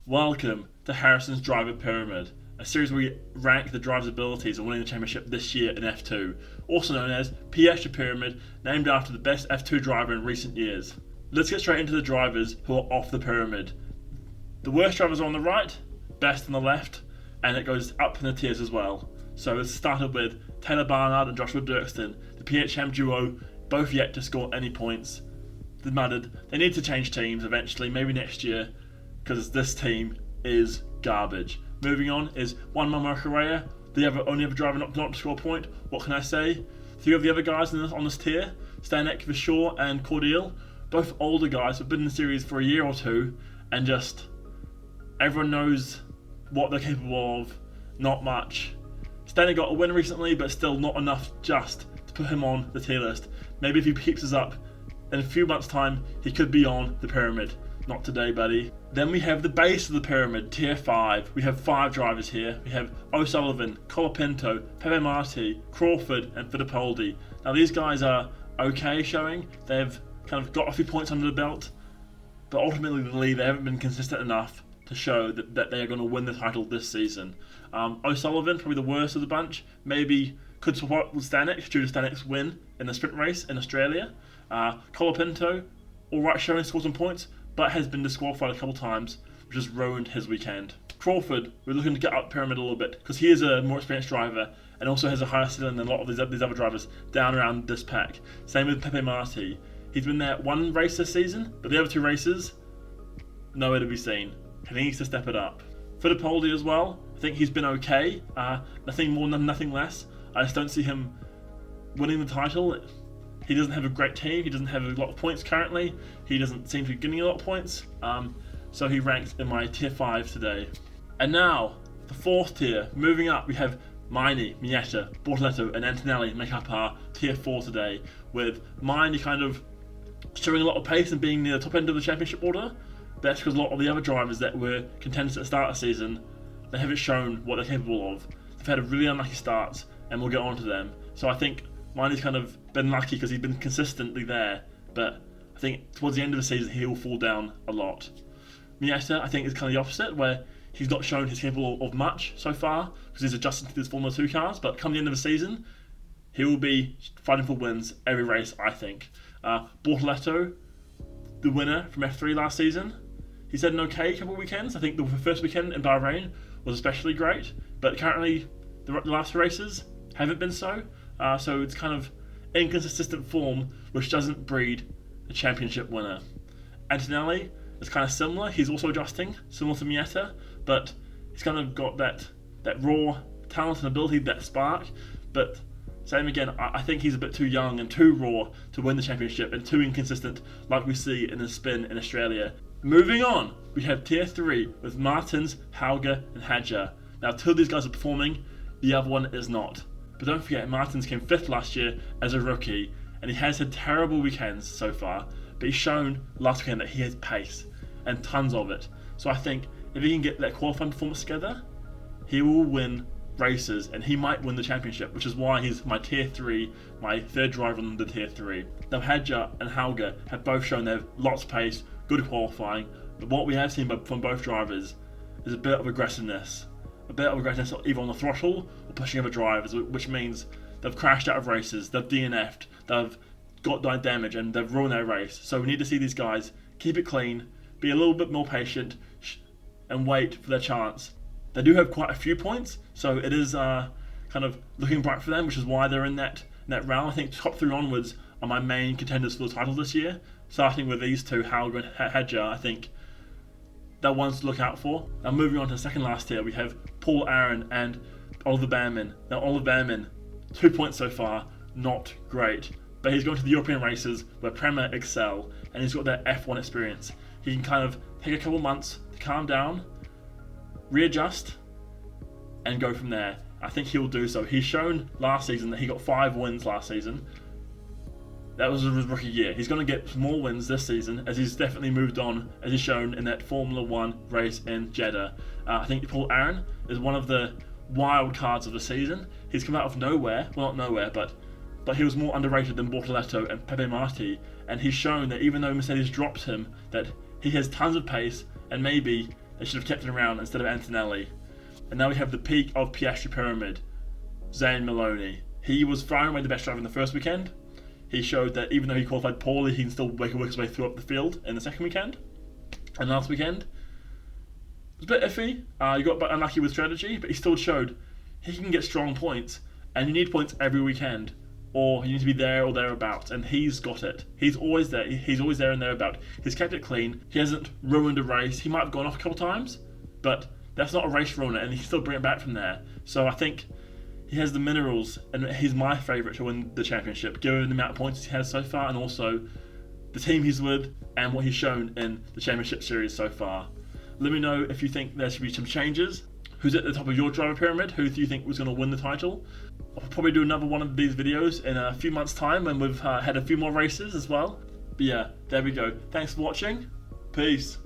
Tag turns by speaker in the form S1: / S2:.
S1: Welcome to Harrison's Driver Pyramid, a series where we rank the driver's abilities in winning the championship this year in F2, also known as PS Pyramid, named after the best F2 driver in recent years. Let's get straight into the drivers who are off the pyramid. The worst drivers are on the right, best on the left, and it goes up in the tiers as well. So it started with Taylor Barnard and Joshua Dirksen, the PHM duo, both yet to score any points. They need to change teams eventually, maybe next year, because this team is garbage. Moving on is Juan Manuel Correa, the only other driver not to score a point. What can I say? Three of the other guys on this tier, Stanek, Vishor, and Cordial, both older guys who've been in the series for a year or two, and just everyone knows what they're capable of. Not much. Stanek got a win recently, but still not enough just to put him on the tier list. Maybe if he keeps us up, in a few months' time, he could be on the pyramid. Not today, buddy. Then we have the base of the pyramid, tier 5. We have 5 drivers here. We have O'Sullivan, Colapinto, Pepe Marti, Crawford, and Fittipaldi. Now these guys are okay showing. They've kind of got a few points under the belt, but ultimately they haven't been consistent enough to show that they are going to win the title this season. O'Sullivan, probably the worst of the bunch, maybe could swap with Stanek due to Stanek's win in the sprint race in Australia. Colapinto, alright showing, scored some points, but has been disqualified a couple times, which has ruined his weekend. Crawford, we're looking to get up the pyramid a little bit, because he is a more experienced driver, and also has a higher ceiling than a lot of these other drivers down around this pack. Same with Pepe Marti. He's been there one race this season, but the other 2 races, nowhere to be seen. He needs to step it up. Fittipaldi as well, I think he's been okay, nothing more, nothing less. I just don't see him winning the title. He doesn't have a great team, he doesn't have a lot of points currently, he doesn't seem to be getting a lot of points, so he ranks in my tier 5 today. And now, the 4th tier, moving up, we have Maini, Mietta, Bortoletto and Antonelli make up our tier 4 today, with Maini kind of showing a lot of pace and being near the top end of the championship order. That's because a lot of the other drivers that were contenders at the start of the season, they haven't shown what they're capable of. They've had a really unlucky start, and we'll get on to them. So I think Maini's kind of been lucky because he's been consistently there, but I think towards the end of the season he will fall down a lot. Mietta, I think, is kind of the opposite, where he's not shown he's capable of much so far because he's adjusted to these Formula 2 cars, but come the end of the season, he will be fighting for wins every race, I think. Bortoletto, the winner from F3 last season, he's had an okay couple of weekends. I think the first weekend in Bahrain was especially great, but currently the last races haven't been so. So it's kind of inconsistent form, which doesn't breed a championship winner. Antonelli is kind of similar. He's also adjusting, similar to Mietta, but he's kind of got that raw talent and ability, that spark. But same again, I think he's a bit too young and too raw to win the championship, and too inconsistent, like we see in the spin in Australia. Moving on, we have tier 3 with Martins, Hauger, and Hadjar. Now, 2 of these guys are performing, the other one is not. But don't forget, Martins came 5th last year as a rookie, and he has had terrible weekends so far, but he's shown last weekend that he has pace, and tons of it. So I think if he can get that qualifying performance together, he will win races, and he might win the championship, which is why he's my tier 3, my 3rd driver on the tier 3. Now, Hadjar and Hauger have both shown they have lots of pace, good qualifying, but what we have seen from both drivers is a bit of aggressiveness. Either on the throttle or pushing other drivers, which means they've crashed out of races, they've DNF'd, they've got damage, and they've ruined their race. So we need to see these guys keep it clean, be a little bit more patient, and wait for their chance. They do have quite a few points, so it is kind of looking bright for them, which is why they're in that round. I think top 3 onwards are my main contenders for the title this year, starting with these 2, Hauger and Hadjar. I think they're ones to look out for. Now moving on to the second last tier, we have Paul Aaron and Oliver Behrman. Now Oliver Behrman, 2 points so far, not great, but he's going to the European races where Prema excel, and he's got that F1 experience. He can kind of take a couple months to calm down, readjust, and go from there. I think he'll do so. He's shown last season that he got 5 wins last season. That was his rookie year. He's going to get more wins this season, as he's definitely moved on, as he's shown in that Formula 1 race in Jeddah. I think Paul Aaron is one of the wild cards of the season. He's come out of nowhere, well, not nowhere, but he was more underrated than Bortoletto and Pepe Marti, and he's shown that even though Mercedes dropped him, that he has tons of pace, and maybe They should have kept him around instead of Antonelli. And now we have the peak of Piastri Pyramid, Zane Maloney. He was far and away the best driver in the first weekend. He showed that even though he qualified poorly, he can still work his way through up the field in the second weekend. And last weekend, it was a bit iffy. He got a bit unlucky with strategy, but he still showed he can get strong points, and you need points every weekend, or you need to be there or thereabouts, and he's got it. He's always there. He's always there and thereabout. He's kept it clean. He hasn't ruined a race. He might have gone off a couple times, but that's not a race ruiner, and he can still bring it back from there. So I think he has the minerals, and he's my favourite to win the championship, given the amount of points he has so far, and also the team he's with, and what he's shown in the championship series so far. Let me know if you think there should be some changes. Who's at the top of your driver pyramid? Who do you think was going to win the title? I'll probably do another one of these videos in a few months' time when we've had a few more races as well. But yeah, there we go. Thanks for watching. Peace.